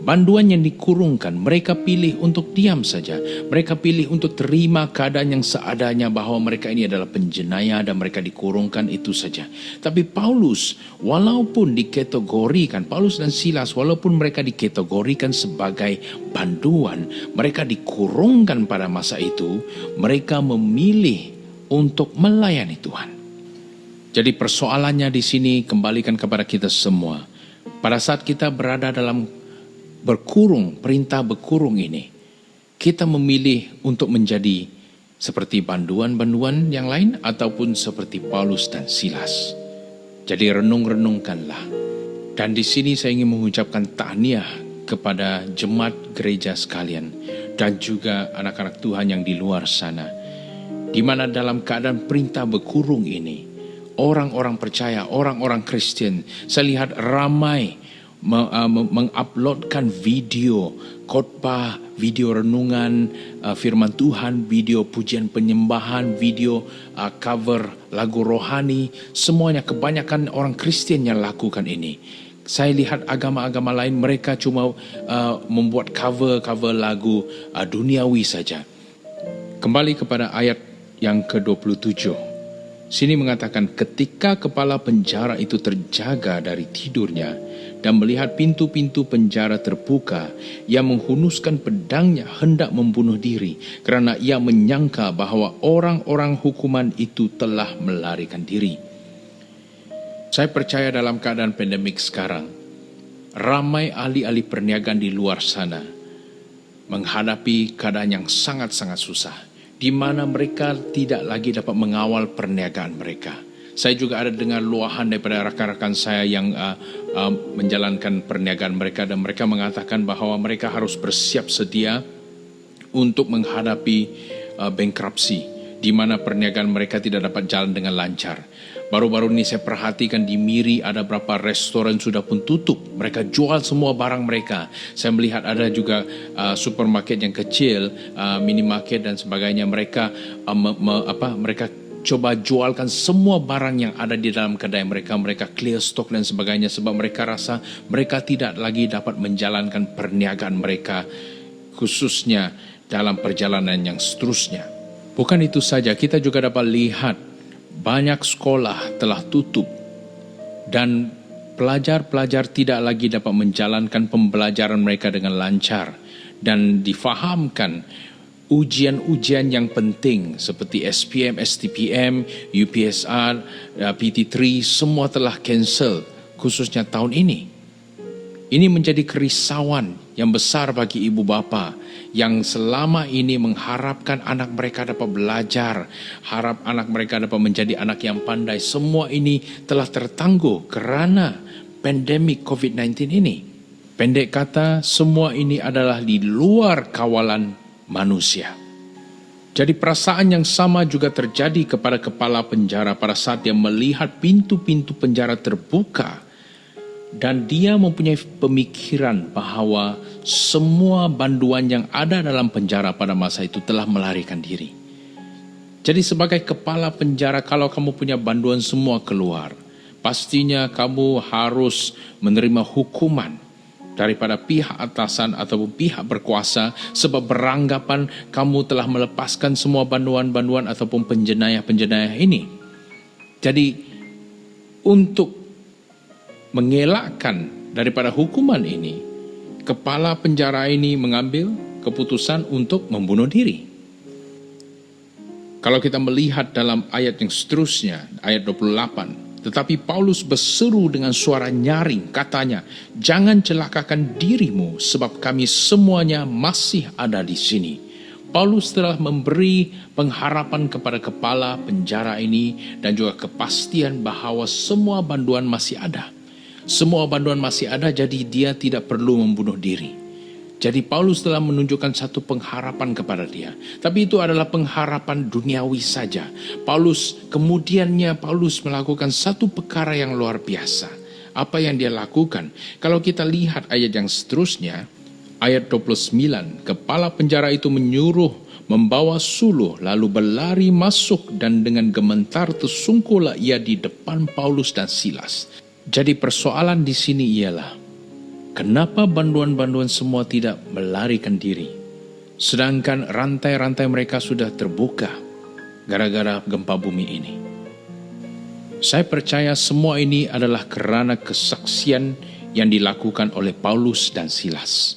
S13: Banduan yang dikurungkan, mereka pilih untuk diam saja. Mereka pilih untuk terima keadaan yang seadanya, bahawa mereka ini adalah penjenayah dan mereka dikurungkan, itu saja. Tapi Paulus, walaupun dikategorikan, Paulus dan Silas, walaupun mereka dikategorikan sebagai banduan, mereka dikurungkan pada masa itu, mereka memilih untuk melayani Tuhan. Jadi persoalannya di sini kembalikan kepada kita semua. Pada saat kita berada dalam berkurung, perintah berkurung ini, kita memilih untuk menjadi seperti banduan-banduan yang lain ataupun seperti Paulus dan Silas. Jadi renung-renungkanlah. Dan di sini saya ingin mengucapkan tahniah kepada jemaat gereja sekalian dan juga anak-anak Tuhan yang di luar sana, di mana dalam keadaan perintah berkurung ini, orang-orang percaya, orang-orang Kristen, saya lihat ramai menguploadkan video khotbah, video renungan firman Tuhan, video pujian penyembahan, video cover lagu rohani. Semuanya, kebanyakan orang Kristen yang lakukan ini. Saya lihat agama-agama lain mereka cuma membuat cover lagu duniawi saja. Kembali kepada ayat yang ke-27. Sini mengatakan, ketika kepala penjara itu terjaga dari tidurnya dan melihat pintu-pintu penjara terbuka, ia menghunuskan pedangnya hendak membunuh diri kerana ia menyangka bahawa orang-orang hukuman itu telah melarikan diri. Saya percaya dalam keadaan pandemik sekarang, ramai ahli-ahli perniagaan di luar sana menghadapi keadaan yang sangat-sangat susah, di mana mereka tidak lagi dapat mengawal perniagaan mereka. Saya juga ada dengar luahan daripada rakan-rakan saya yang menjalankan perniagaan mereka, dan mereka mengatakan bahawa mereka harus bersiap sedia untuk menghadapi bankrupsi, di mana perniagaan mereka tidak dapat jalan dengan lancar. Baru-baru ini saya perhatikan di Miri ada beberapa restoran sudah pun tutup. Mereka jual semua barang mereka. Saya melihat ada juga supermarket yang kecil, minimarket dan sebagainya. Mereka mereka coba jualkan semua barang yang ada di dalam kedai mereka. Mereka clear stock dan sebagainya sebab mereka rasa mereka tidak lagi dapat menjalankan perniagaan mereka, khususnya dalam perjalanan yang seterusnya. Bukan itu saja, kita juga dapat lihat banyak sekolah telah tutup dan pelajar-pelajar tidak lagi dapat menjalankan pembelajaran mereka dengan lancar, dan difahamkan ujian-ujian yang penting seperti SPM, STPM, UPSR, PT3 semua telah cancel khususnya tahun ini. Ini menjadi kerisauan yang besar bagi ibu bapa yang selama ini mengharapkan anak mereka dapat belajar, harap anak mereka dapat menjadi anak yang pandai. Semua ini telah tertangguh kerana pandemik COVID-19 ini. Pendek kata, semua ini adalah di luar kawalan manusia. Jadi perasaan yang sama juga terjadi kepada kepala penjara pada saat dia melihat pintu-pintu penjara terbuka. Dan dia mempunyai pemikiran bahawa semua banduan yang ada dalam penjara pada masa itu telah melarikan diri. Jadi sebagai kepala penjara, kalau kamu punya banduan semua keluar, pastinya kamu harus menerima hukuman daripada pihak atasan ataupun pihak berkuasa sebab beranggapan kamu telah melepaskan semua banduan-banduan ataupun penjenayah-penjenayah ini. Jadi untuk mengelakkan daripada hukuman ini, kepala penjara ini mengambil keputusan untuk membunuh diri. Kalau kita melihat dalam ayat yang seterusnya, ayat 28, tetapi Paulus berseru dengan suara nyaring, katanya, jangan celakakan dirimu sebab kami semuanya masih ada di sini. Paulus telah memberi pengharapan kepada kepala penjara ini dan juga kepastian bahawa semua banduan masih ada. Semua banduan masih ada, jadi dia tidak perlu membunuh diri. Jadi Paulus telah menunjukkan satu pengharapan kepada dia. Tapi itu adalah pengharapan duniawi saja. Kemudiannya Paulus melakukan satu perkara yang luar biasa. Apa yang dia lakukan? Kalau kita lihat ayat yang seterusnya, ayat 29, kepala penjara itu menyuruh membawa suluh lalu berlari masuk dan dengan gemetar tersungkurlah ia di depan Paulus dan Silas. Jadi persoalan di sini ialah, kenapa banduan-banduan semua tidak melarikan diri? Sedangkan rantai-rantai mereka sudah terbuka gara-gara gempa bumi ini. Saya percaya semua ini adalah kerana kesaksian yang dilakukan oleh Paulus dan Silas.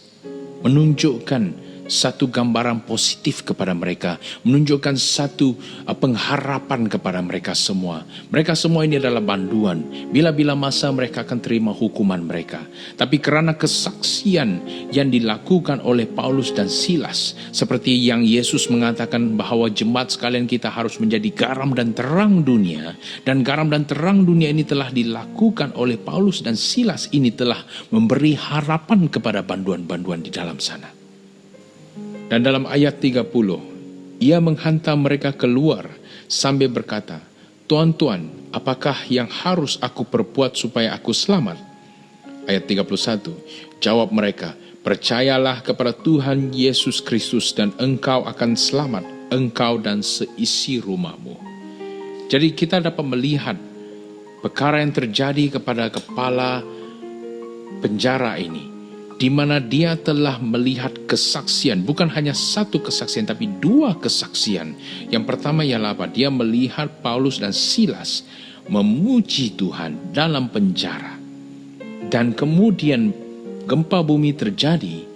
S13: Menunjukkan satu gambaran positif kepada mereka, menunjukkan satu pengharapan kepada mereka semua. Mereka semua ini adalah banduan. Bila-bila masa mereka akan terima hukuman mereka. Tapi kerana kesaksian yang dilakukan oleh Paulus dan Silas, seperti yang Yesus mengatakan bahawa jemaat sekalian kita harus menjadi garam dan terang dunia, dan garam dan terang dunia ini telah dilakukan oleh Paulus dan Silas, ini telah memberi harapan kepada banduan-banduan di dalam sana. Dan dalam ayat 30, ia menghantam mereka keluar sambil berkata, Tuan-tuan, apakah yang harus aku perbuat supaya aku selamat? Ayat 31, jawab mereka, percayalah kepada Tuhan Yesus Kristus dan engkau akan selamat, engkau dan seisi rumahmu. Jadi kita dapat melihat perkara yang terjadi kepada kepala penjara ini, di mana dia telah melihat kesaksian, bukan hanya satu kesaksian, tapi dua kesaksian. Yang pertama ialah apa? Dia melihat Paulus dan Silas memuji Tuhan dalam penjara. Dan kemudian gempa bumi terjadi,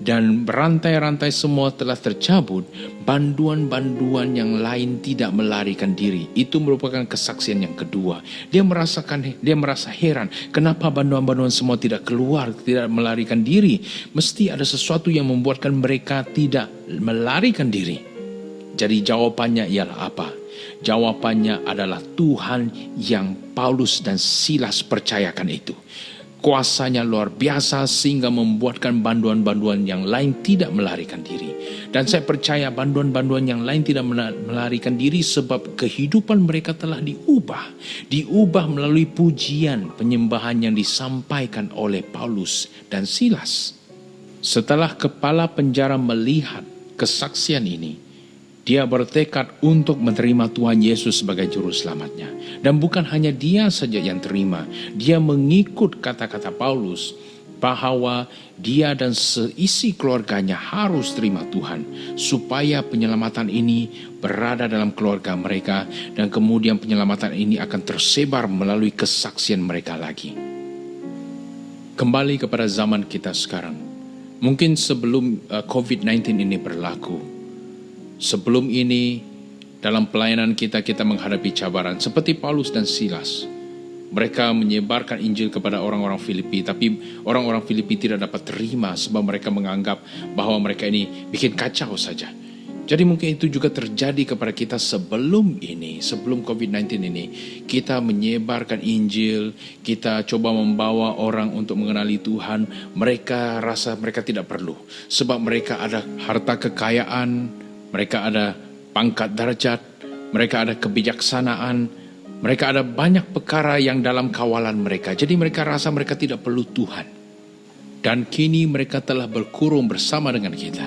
S13: dan rantai-rantai semua telah tercabut, banduan-banduan yang lain tidak melarikan diri. Itu merupakan kesaksian yang kedua. Dia merasa heran, kenapa banduan-banduan semua tidak keluar, tidak melarikan diri. Mesti ada sesuatu yang membuatkan mereka tidak melarikan diri. Jadi jawabannya ialah apa? Jawabannya adalah Tuhan yang Paulus dan Silas percayakan itu. Kuasanya luar biasa sehingga membuatkan banduan-banduan yang lain tidak melarikan diri. Dan saya percaya banduan-banduan yang lain tidak melarikan diri sebab kehidupan mereka telah diubah. Diubah melalui pujian, penyembahan yang disampaikan oleh Paulus dan Silas. Setelah kepala penjara melihat kesaksian ini, dia bertekad untuk menerima Tuhan Yesus sebagai juru selamatnya. Dan bukan hanya dia saja yang terima. Dia mengikut kata-kata Paulus bahawa dia dan seisi keluarganya harus terima Tuhan. Supaya penyelamatan ini berada dalam keluarga mereka. Dan kemudian penyelamatan ini akan tersebar melalui kesaksian mereka lagi. Kembali kepada zaman kita sekarang. Mungkin sebelum COVID-19 ini berlaku, sebelum ini, dalam pelayanan kita menghadapi cabaran. Seperti Paulus dan Silas. Mereka menyebarkan Injil kepada orang-orang Filipi. Tapi orang-orang Filipi tidak dapat terima sebab mereka menganggap bahawa mereka ini bikin kacau saja. Jadi mungkin itu juga terjadi kepada kita sebelum ini. Sebelum COVID-19 ini. Kita menyebarkan Injil. Kita coba membawa orang untuk mengenali Tuhan. Mereka rasa mereka tidak perlu. Sebab mereka ada harta kekayaan. Mereka ada pangkat darjat, mereka ada kebijaksanaan, mereka ada banyak perkara yang dalam kawalan mereka. Jadi mereka rasa mereka tidak perlu Tuhan. Dan kini mereka telah berkurung bersama dengan kita.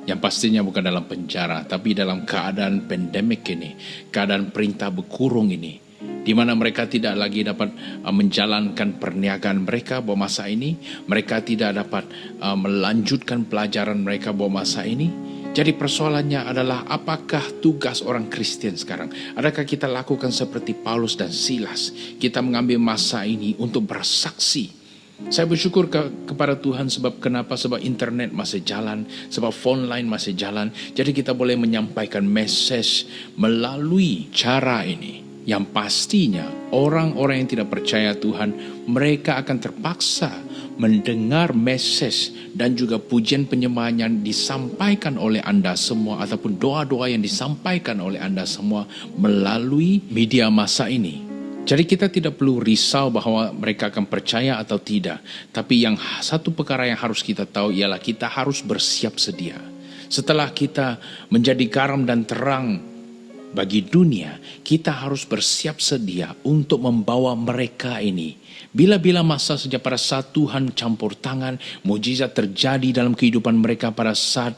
S13: Yang pastinya bukan dalam penjara, tapi dalam keadaan pandemik ini, keadaan perintah berkurung ini. di mana mereka tidak lagi dapat menjalankan perniagaan mereka bahwa masa ini, mereka tidak dapat melanjutkan pelajaran mereka bahwa masa ini. Jadi persoalannya adalah apakah tugas orang Kristen sekarang? Adakah kita lakukan seperti Paulus dan Silas? Kita mengambil masa ini untuk bersaksi. Saya bersyukur kepada Tuhan sebab kenapa? Sebab internet masih jalan, sebab phone line masih jalan. Jadi kita boleh menyampaikan message melalui cara ini. Yang pastinya orang-orang yang tidak percaya Tuhan, mereka akan terpaksa mendengar message dan juga pujian penyembahan yang disampaikan oleh Anda semua ataupun doa-doa yang disampaikan oleh Anda semua melalui media masa ini. Jadi kita tidak perlu risau bahwa mereka akan percaya atau tidak. Tapi yang satu perkara yang harus kita tahu ialah kita harus bersiap sedia. Setelah kita menjadi garam dan terang bagi dunia, kita harus bersiap sedia untuk membawa mereka ini. Bila-bila masa sejak pada saat Tuhan campur tangan, mujizat terjadi dalam kehidupan mereka pada saat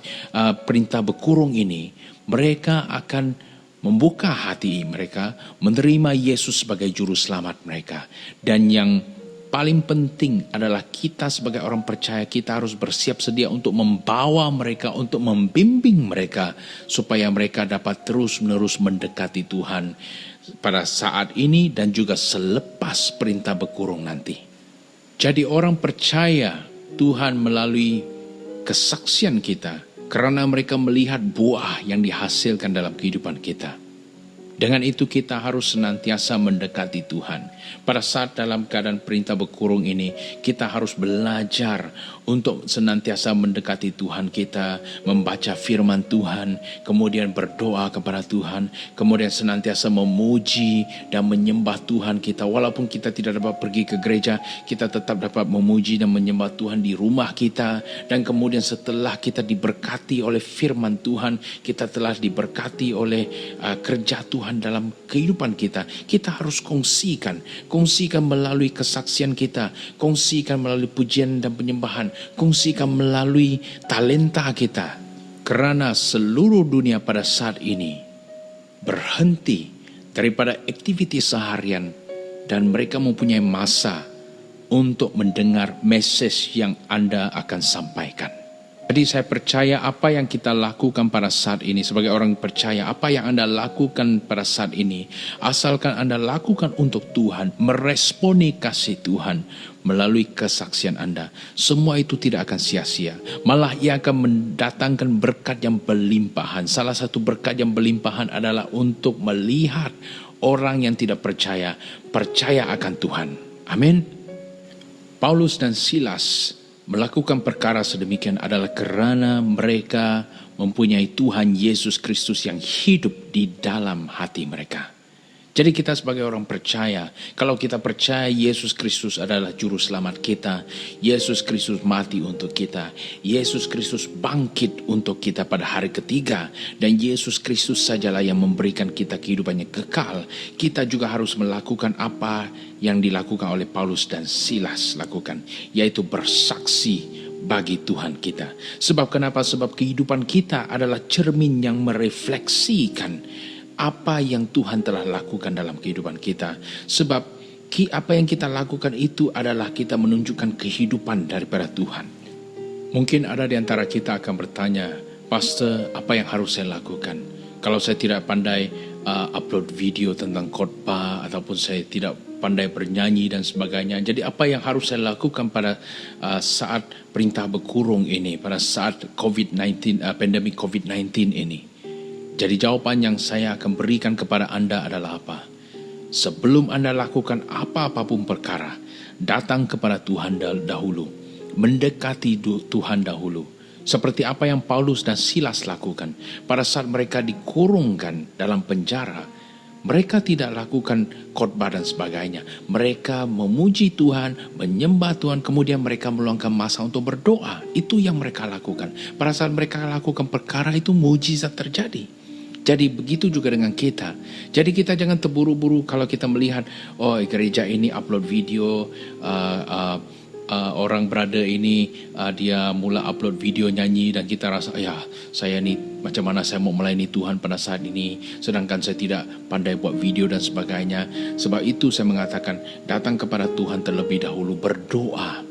S13: perintah berkurung ini, mereka akan membuka hati mereka, menerima Yesus sebagai juru selamat mereka. Dan yang paling penting adalah kita sebagai orang percaya, kita harus bersiap sedia untuk membawa mereka, untuk membimbing mereka, supaya mereka dapat terus-menerus mendekati Tuhan pada saat ini dan juga selepas perintah berkurung nanti. Jadi orang percaya Tuhan melalui kesaksian kita, karena mereka melihat buah yang dihasilkan dalam kehidupan kita. Dengan itu kita harus senantiasa mendekati Tuhan. Pada saat dalam keadaan perintah berkurung ini, kita harus belajar untuk senantiasa mendekati Tuhan kita, membaca firman Tuhan, kemudian berdoa kepada Tuhan, kemudian senantiasa memuji dan menyembah Tuhan kita. Walaupun kita tidak dapat pergi ke gereja, kita tetap dapat memuji dan menyembah Tuhan di rumah kita. Dan kemudian setelah kita diberkati oleh firman Tuhan, kita telah diberkati oleh kerja Tuhan dalam kehidupan kita, kita harus kongsikan melalui kesaksian kita, kongsikan melalui pujian dan penyembahan, kongsikan melalui talenta kita. Kerana seluruh dunia pada saat ini berhenti daripada aktiviti seharian dan mereka mempunyai masa untuk mendengar message yang Anda akan sampaikan. Jadi saya percaya apa yang kita lakukan pada saat ini, sebagai orang percaya, apa yang Anda lakukan pada saat ini, asalkan Anda lakukan untuk Tuhan, meresponi kasih Tuhan melalui kesaksian Anda, semua itu tidak akan sia-sia. Malah ia akan mendatangkan berkat yang berlimpahan. Salah satu berkat yang berlimpahan adalah untuk melihat orang yang tidak percaya akan Tuhan. Amin. Paulus dan Silas melakukan perkara sedemikian adalah kerana mereka mempunyai Tuhan Yesus Kristus yang hidup di dalam hati mereka. Jadi kita sebagai orang percaya, kalau kita percaya Yesus Kristus adalah juru selamat kita, Yesus Kristus mati untuk kita, Yesus Kristus bangkit untuk kita pada hari ketiga, dan Yesus Kristus sajalah yang memberikan kita kehidupan yang kekal, kita juga harus melakukan apa yang dilakukan oleh Paulus dan Silas lakukan, yaitu bersaksi bagi Tuhan kita. Sebab kenapa? Sebab kehidupan kita adalah cermin yang merefleksikan apa yang Tuhan telah lakukan dalam kehidupan kita. Sebab apa yang kita lakukan itu adalah kita menunjukkan kehidupan daripada Tuhan. Mungkin ada di antara kita akan bertanya, Pastor, apa yang harus saya lakukan? Kalau saya tidak pandai upload video tentang khotbah, ataupun saya tidak pandai bernyanyi dan sebagainya. Jadi apa yang harus saya lakukan pada saat perintah berkurung ini, pada saat COVID-19, pandemik COVID-19 ini? Jadi jawapan yang saya akan berikan kepada Anda adalah apa? Sebelum Anda lakukan apa-apapun perkara, datang kepada Tuhan dahulu. Mendekati Tuhan dahulu. Seperti apa yang Paulus dan Silas lakukan. Pada saat mereka dikurungkan dalam penjara, mereka tidak lakukan khotbah dan sebagainya. Mereka memuji Tuhan, menyembah Tuhan, kemudian mereka meluangkan masa untuk berdoa. Itu yang mereka lakukan. Pada saat mereka lakukan perkara itu, mujizat terjadi. Jadi begitu juga dengan kita. Jadi kita jangan terburu-buru kalau kita melihat, oh gereja ini upload video orang brother ini dia mula upload video nyanyi dan kita rasa ya saya ni macam mana saya mau melayani Tuhan pada saat ini sedangkan saya tidak pandai buat video dan sebagainya. Sebab itu saya mengatakan datang kepada Tuhan terlebih dahulu, berdoa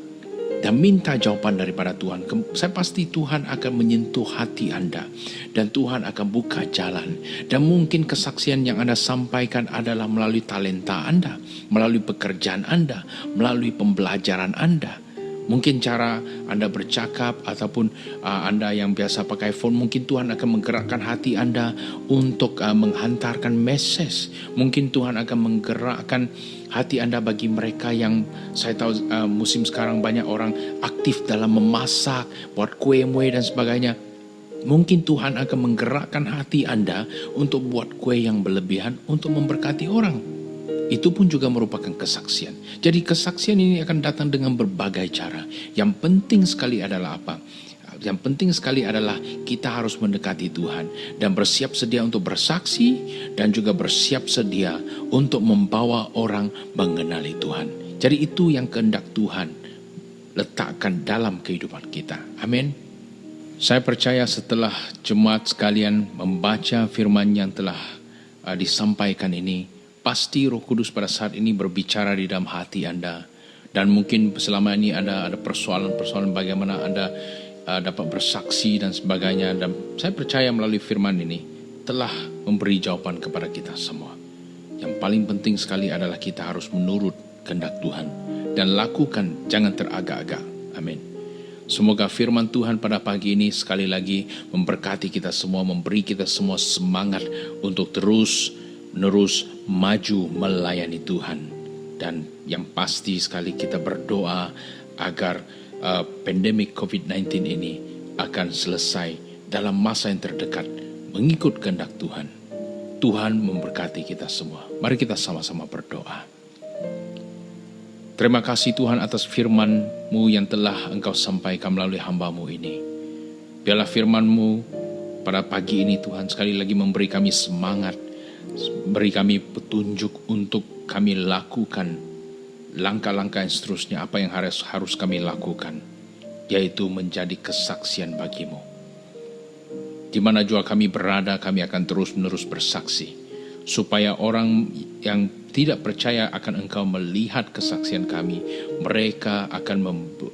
S13: dan minta jawapan daripada Tuhan. Saya pasti Tuhan akan menyentuh hati anda dan Tuhan akan buka jalan. Dan mungkin kesaksian yang anda sampaikan adalah melalui talenta anda, melalui pekerjaan anda, melalui pembelajaran anda. Mungkin cara anda bercakap ataupun anda yang biasa pakai phone, mungkin Tuhan akan menggerakkan hati anda untuk menghantarkan message. Mungkin Tuhan akan menggerakkan hati anda bagi mereka yang saya tahu musim sekarang banyak orang aktif dalam memasak, buat kue-mue dan sebagainya. Mungkin Tuhan akan menggerakkan hati anda untuk buat kue yang berlebihan untuk memberkati orang. Itu pun juga merupakan kesaksian. Jadi kesaksian ini akan datang dengan berbagai cara. Yang penting sekali adalah apa? Yang penting sekali adalah kita harus mendekati Tuhan dan bersiap sedia untuk bersaksi dan juga bersiap sedia untuk membawa orang mengenali Tuhan. Jadi itu yang kehendak Tuhan letakkan dalam kehidupan kita. Amin. Saya percaya setelah jemaat sekalian membaca firman yang telah disampaikan ini, pasti Roh Kudus pada saat ini berbicara di dalam hati anda. Dan mungkin selama ini ada persoalan-persoalan bagaimana anda dapat bersaksi dan sebagainya. Dan saya percaya melalui firman ini telah memberi jawaban kepada kita semua. Yang paling penting sekali adalah kita harus menurut kehendak Tuhan dan lakukan, jangan teragak-agak. Amin. Semoga firman Tuhan pada pagi ini sekali lagi memberkati kita semua, memberi kita semua semangat untuk terus menerus maju melayani Tuhan. Dan yang pasti sekali kita berdoa agar pandemik COVID-19 ini akan selesai dalam masa yang terdekat mengikut kehendak Tuhan. Tuhan memberkati kita semua. Mari kita sama-sama berdoa. Terima kasih Tuhan atas firman-Mu yang telah Engkau sampaikan melalui hamba-Mu ini. Biarlah firman-Mu pada pagi ini Tuhan sekali lagi memberi kami semangat, beri kami petunjuk untuk kami lakukan langkah-langkah yang seterusnya, apa yang harus kami lakukan, yaitu menjadi kesaksian bagi-Mu. Di mana jua kami berada, kami akan terus-menerus bersaksi, supaya orang yang tidak percaya akan Engkau melihat kesaksian kami, mereka akan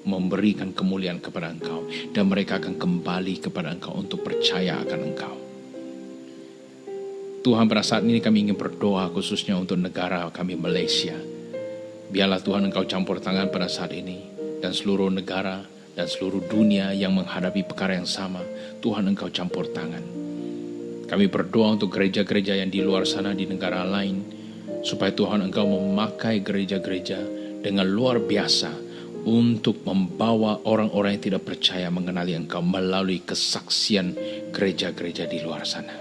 S13: memberikan kemuliaan kepada Engkau, dan mereka akan kembali kepada Engkau untuk percaya akan Engkau. Tuhan, pada saat ini kami ingin berdoa khususnya untuk negara kami Malaysia. Biarlah Tuhan Engkau campur tangan pada saat ini dan seluruh negara dan seluruh dunia yang menghadapi perkara yang sama. Tuhan Engkau campur tangan. Kami berdoa untuk gereja-gereja yang di luar sana di negara lain, supaya Tuhan Engkau memakai gereja-gereja dengan luar biasa untuk membawa orang-orang yang tidak percaya mengenali Engkau melalui kesaksian gereja-gereja di luar sana.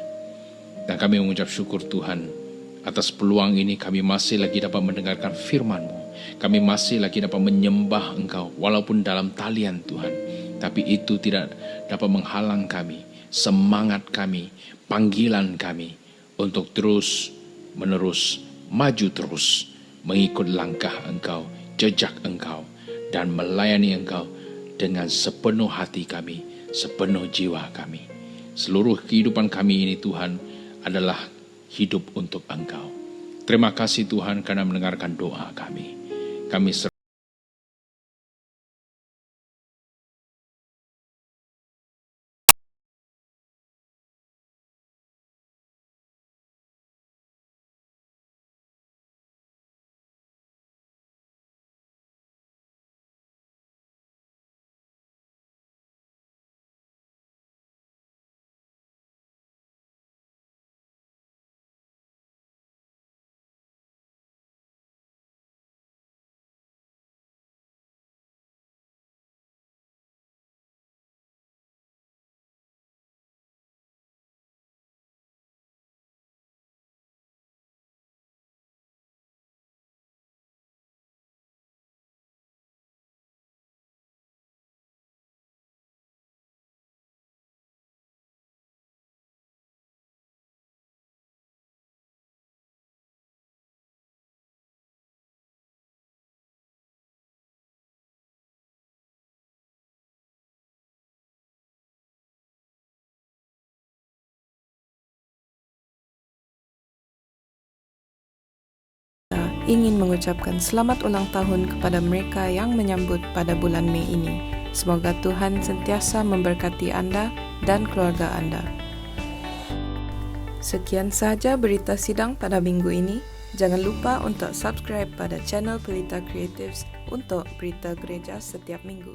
S13: Dan kami mengucap syukur Tuhan atas peluang ini. Kami masih lagi dapat mendengarkan firman-Mu. Kami masih lagi dapat menyembah Engkau walaupun dalam talian Tuhan. Tapi itu tidak dapat menghalang kami, semangat kami, panggilan kami untuk terus menerus maju terus mengikut langkah Engkau, jejak Engkau, dan melayani Engkau dengan sepenuh hati kami, sepenuh jiwa kami. Seluruh kehidupan kami ini Tuhan adalah hidup untuk Engkau. Terima kasih Tuhan karena mendengarkan doa kami. Kami
S14: ingin mengucapkan selamat ulang tahun kepada mereka yang menyambut pada bulan Mei ini. Semoga Tuhan sentiasa memberkati Anda dan keluarga Anda. Sekian sahaja berita sidang pada minggu ini. Jangan lupa untuk subscribe pada channel Pelita Creatives untuk berita gereja setiap minggu.